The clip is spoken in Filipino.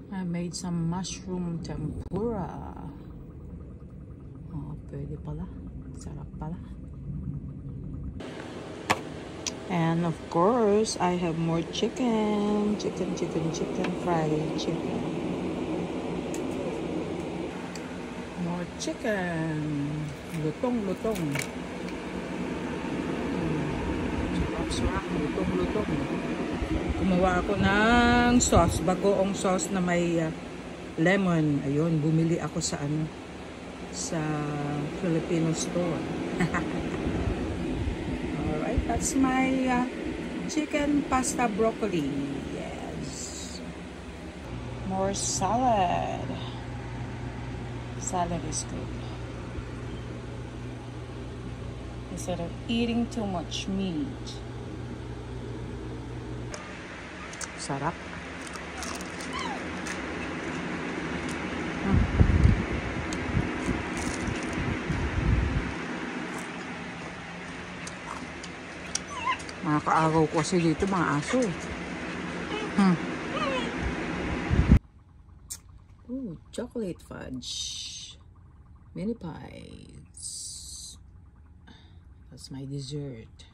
I made some mushroom tempura. Oh, pwede pala. Sarap pala. And of course, I have more chicken. Chicken, fried chicken. More chicken. Lutong. Sarap, lutong. Gumawa ako ng sauce, bagoong sauce na may lemon. Ayun, bumili ako sa sa Filipino store. Alright, that's my chicken pasta broccoli. Yes. More salad. Salad is good. Instead of eating too much meat. Sarap. Mga kaagaw ko kasi dito, mga aso. Ooh, chocolate fudge. Mini pies. That's my dessert.